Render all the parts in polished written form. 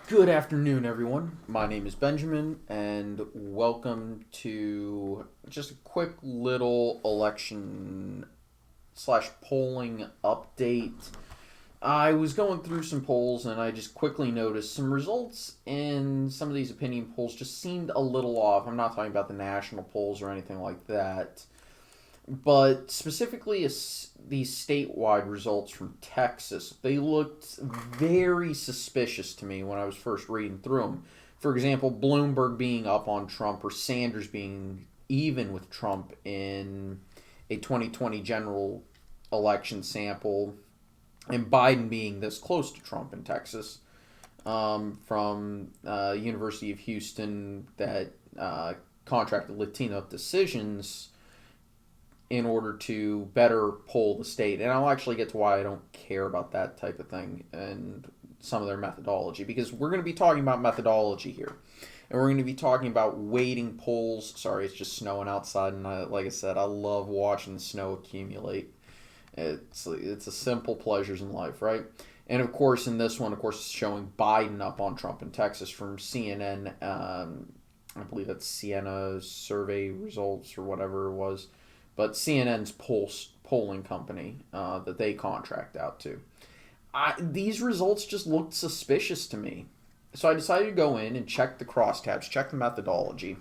Good afternoon, everyone. My name is Benjamin, and welcome to just a quick little election slash polling update. I was going through some polls and I just quickly noticed some results in some of these opinion polls just seemed a little off. I'm not talking about the national polls or anything like that, but specifically these statewide results from Texas, they looked very suspicious to me when I was first reading through them. For example, Bloomberg being up on Trump or Sanders being even with Trump in a 2020 general election sample, and Biden being this close to Trump in Texas, from University of Houston that contracted Latino Decisions in order to better poll the state. And I'll actually get to why I don't care about that type of thing and some of their methodology, because we're going to be talking about methodology here. And we're going to be talking about weighting polls. Sorry, it's just snowing outside, and like I said, I love watching the snow accumulate. It's a simple pleasures in life, right? And of course, in this one, of course, it's showing Biden up on Trump in Texas from CNN. I believe that's Siena survey results or whatever it was, but CNN's polling company that they contract out to. These results just looked suspicious to me. So I decided to go in and check the crosstabs, check the methodology.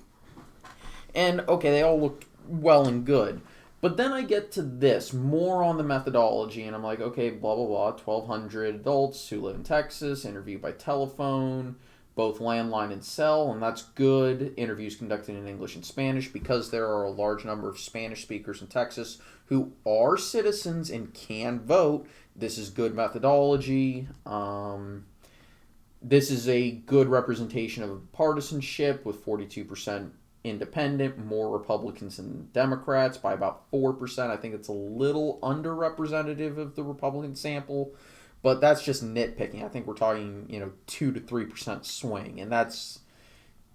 And okay, they all looked well and good. But then I get to this, more on the methodology, and I'm like, okay, blah, blah, blah, 1,200 adults who live in Texas, interviewed by telephone, both landline and cell, and that's good. Interviews conducted in English and Spanish because there are a large number of Spanish speakers in Texas who are citizens and can vote. This is good methodology. This is a good representation of partisanship with 42% independent, more Republicans than Democrats by about 4%. I think it's a little underrepresentative of the Republican sample, but that's just nitpicking. I think we're talking, 2 to 3% swing, and that's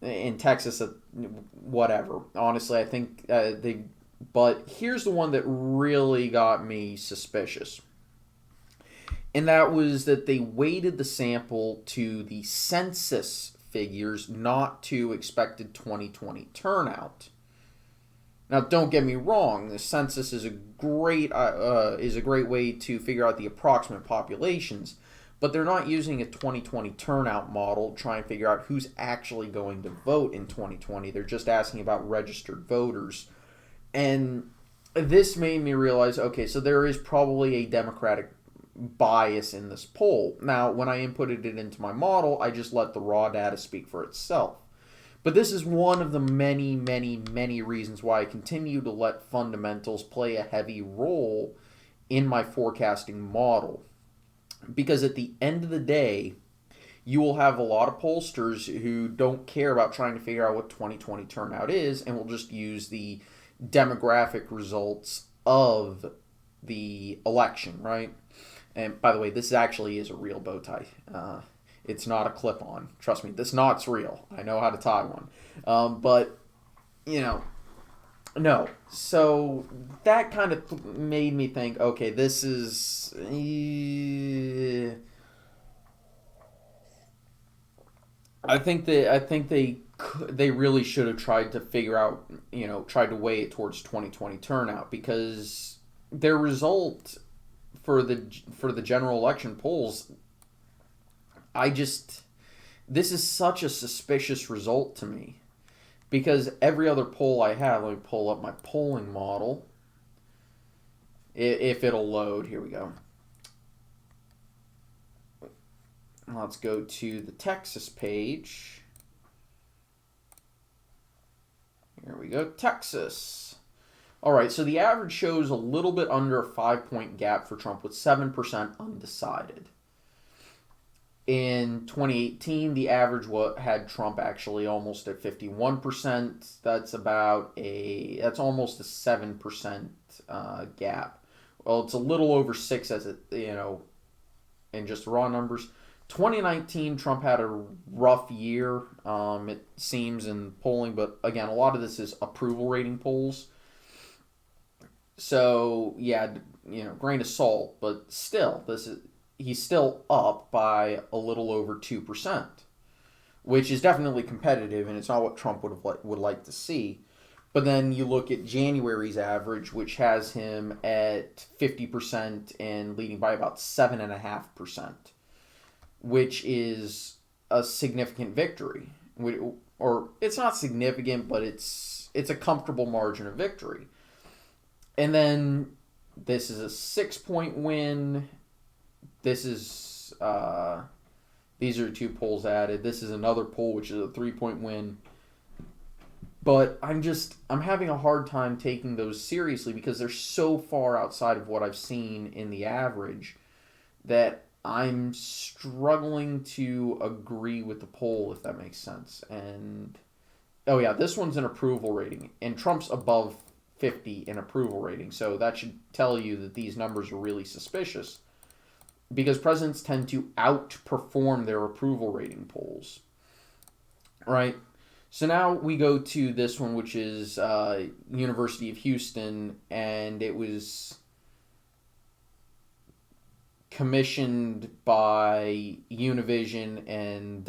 in Texas, whatever. Honestly, I think they. But here's the one that really got me suspicious. And that was that they weighted the sample to the census figures, not to expected 2020 turnout. Now, don't get me wrong. The census is a great way to figure out the approximate populations, but they're not using a 2020 turnout model to try and figure out who's actually going to vote in 2020. They're just asking about registered voters, and this made me realize, okay, so there is probably a Democratic bias in this poll. Now, when I inputted it into my model, I just let the raw data speak for itself. But this is one of the many, many, many reasons why I continue to let fundamentals play a heavy role in my forecasting model. Because at the end of the day, you will have a lot of pollsters who don't care about trying to figure out what 2020 turnout is and will just use the demographic results of the election, right? And by the way, this actually is a real bow tie. It's not a clip-on. Trust me, this knot's real. I know how to tie one. But, no. So that kind of made me think, okay, this is. I think they really should have tried to figure out, tried to weigh it towards 2020 turnout, because their result for the general election polls, this is such a suspicious result to me, because every other poll I have, let me pull up my polling model, if it'll load. Here we go. Let's go to the Texas page. Here we go, Texas. All right, so the average shows a little bit under a 5-point gap for Trump with 7% undecided. In 2018, the average had Trump actually almost at 51%. That's almost a 7% gap. Well, it's a little over 6 as it, in just raw numbers. 2019, Trump had a rough year, it seems, in polling, but again, a lot of this is approval rating polls. So, yeah, grain of salt, but still, he's still up by a little over 2%, which is definitely competitive, and it's not what Trump would like to see. But then you look at January's average, which has him at 50% and leading by about 7.5%, which is a significant victory. Or it's not significant, but it's a comfortable margin of victory. And then this is a 6-point win. This is these are 2 polls added. This is another poll, which is a 3-point win. But I'm having a hard time taking those seriously because they're so far outside of what I've seen in the average that I'm struggling to agree with the poll, if that makes sense. And oh yeah, this one's an approval rating, and Trump's above 50 in approval rating, so that should tell you that these numbers are really suspicious because presidents tend to outperform their approval rating polls, right? So now we go to this one, which is University of Houston, and it was commissioned by Univision and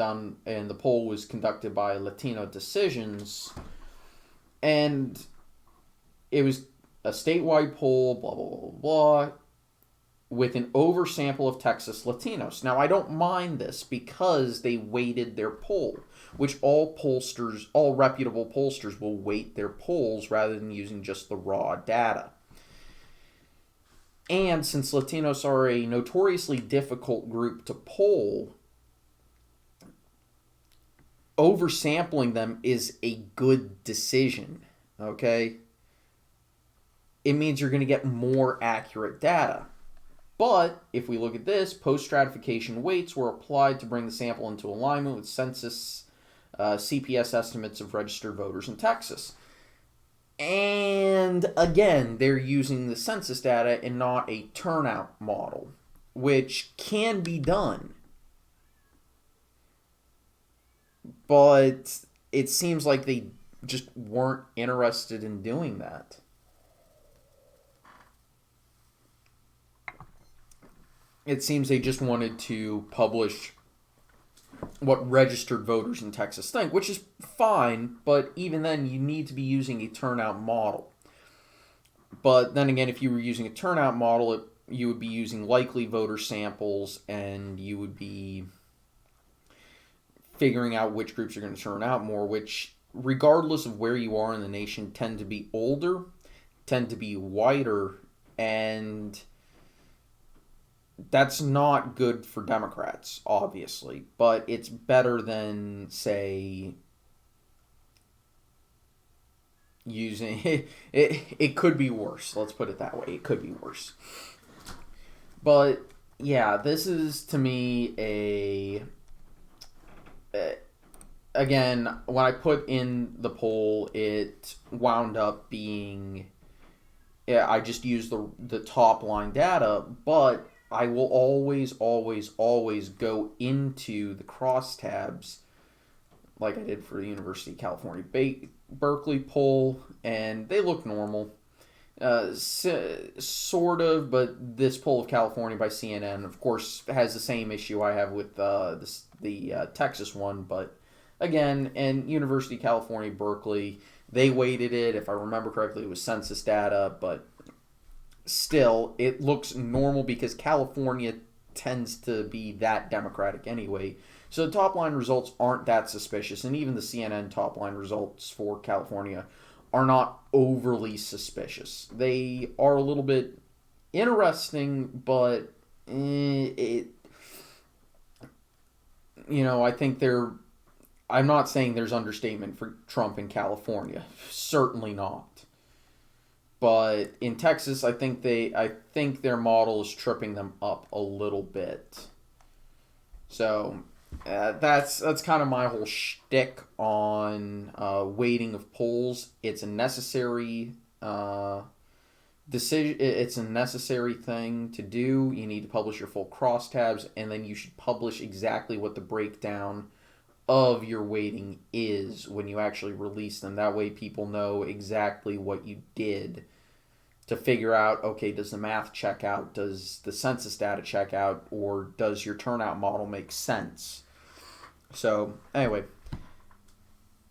the poll was conducted by Latino Decisions, and it was a statewide poll, blah blah blah blah, with an oversample of Texas Latinos. Now I don't mind this because they weighted their poll, which all reputable pollsters will weight their polls rather than using just the raw data. And since Latinos are a notoriously difficult group to poll, oversampling them is a good decision, okay? It means you're going to get more accurate data. But if we look at this, post-stratification weights were applied to bring the sample into alignment with census CPS estimates of registered voters in Texas. And again, they're using the census data and not a turnout model, which can be done. But it seems like they just weren't interested in doing that. It seems they just wanted to publish what registered voters in Texas think, which is fine, but even then you need to be using a turnout model. But then again, if you were using a turnout model, you would be using likely voter samples, and you would be figuring out which groups are going to turn out more, which, regardless of where you are in the nation, tend to be older, tend to be whiter, and that's not good for Democrats, obviously, but it's better than, say, using it could be worse. Let's put it that way. It could be worse. But yeah, this is to me again, when I put in the poll, it wound up being, I just used the top line data, but I will always, always, always go into the crosstabs like I did for the University of California Berkeley poll, and they look normal. Sort of, but this poll of California by CNN, of course, has the same issue I have with the Texas one, but again, and University of California Berkeley, they weighted it. If I remember correctly, it was census data, but still, it looks normal because California tends to be that Democratic anyway. So the top line results aren't that suspicious, and even the CNN top line results for California are not overly suspicious. They are a little bit interesting, but I think I'm not saying there's understatement for Trump in California. Certainly not. But in Texas, I think their model is tripping them up a little bit. So that's kind of my whole shtick on weighting of polls. It's a necessary decision. It's a necessary thing to do. You need to publish your full crosstabs, and then you should publish exactly what the breakdown of your weighting is when you actually release them. That way people know exactly what you did to figure out, okay, does the math check out? Does the census data check out? Or does your turnout model make sense? So, anyway,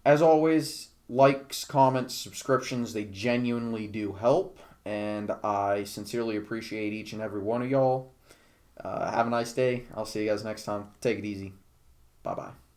as always, likes, comments, subscriptions, they genuinely do help. And I sincerely appreciate each and every one of y'all. Have a nice day. I'll see you guys next time. Take it easy. Bye bye.